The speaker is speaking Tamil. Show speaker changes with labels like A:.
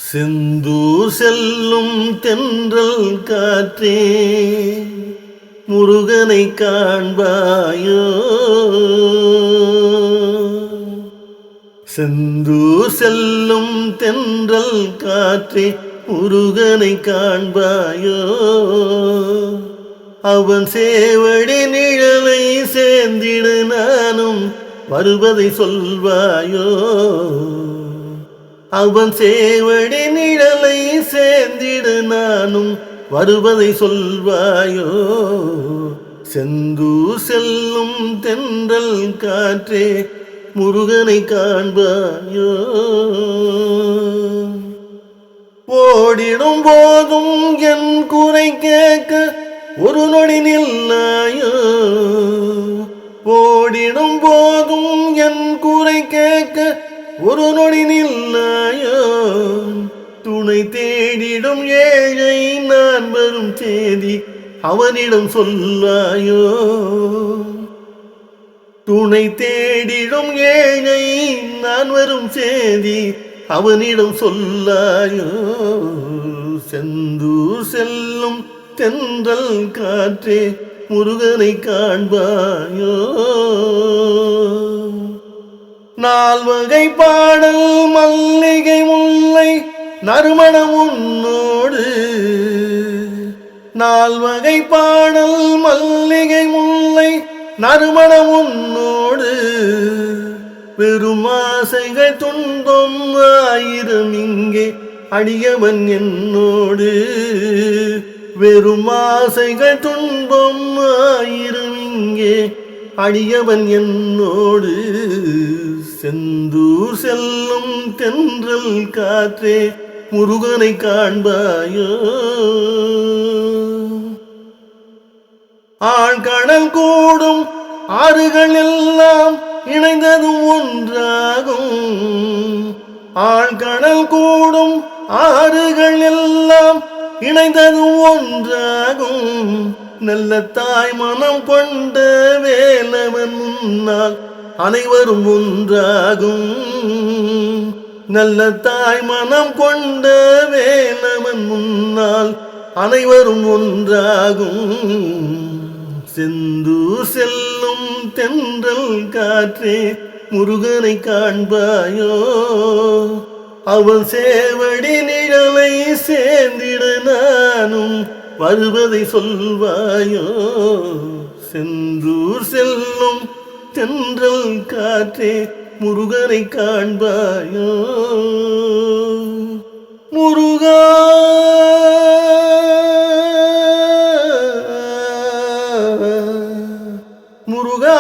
A: செந்தூர் செல்லும் தென்றல் காற்றே முருகனை காண்பாயோ. செந்தூர் செல்லும் தென்றல் காற்றே முருகனை காண்பாயோ. அவன் சேவடி நிழலை சேர்ந்திடு நானும் வருவதை சொல்வாயோ. அவன் சேவடி நிழலை சேர்ந்திடு நானும் வருவதை சொல்வாயோ. செந்தூர் செல்லும் தென்றல் காற்றே முருகனை காண்பாயோ. ஓடிடும் போதும் என் குறை கேட்க ஒரு நொடி நில்லாயோ. ஓடிடும் போதும் என் குறை கேட்க ஒரு நொடி நில்லாயோ. துணை தேடிடும் ஏழை நான் வரும் செய்தி அவனிடம் சொல்வாயோ. துணை தேடிடும் ஏழை நான் வரும் செய்தி அவனிடம் சொல்லாயோ. செந்தூர் செல்லும் தென்றல் காற்றே முருகனை காண்பாயோ. நால்வகை பாடல் மல்லிகை முல்லை நறுமணம் உன்னோடு. நால்வகை பாடல் மல்லிகை முல்லை நறுமணம் உன்னோடு. வெறும் ஆசைகள் துன்பம் ஆயிரம் இங்கே அடியவன் என்னோடு. வெறும் ஆசைகள் துன்பம் ஆயிரம் இங்கே அடியவன் என்னோடு. செந்தூர் செல்லும் தென்றல் காற்றே முருகனை காண்பாயோ. ஆழ்கடல் கூடும் ஆறுகள் எல்லாம் இணைந்ததும் ஒன்றாகும். ஆழ்கடல் கூடும் ஆறுகள் எல்லாம் இணைந்ததும் ஒன்றாகும். நல்ல தாய் மனம் கொண்ட வேலவன் முன்னால் அனைவரும் ஒன்றாகும். நல்ல தாய் மனம் கொண்ட வேலவன் முன்னால் அனைவரும் ஒன்றாகும். செந்தூர் செல்லும் தென்றல் காற்றே முருகனை காண்பாயோ. அவன் சேவடி நிழலை சேர்ந்திடு நானும் வருவதை சொல்வாயோ. செந்தூர் செல்லும் தென்றல் காற்றே முருகனை காண்பாயோ. முருகா முருகா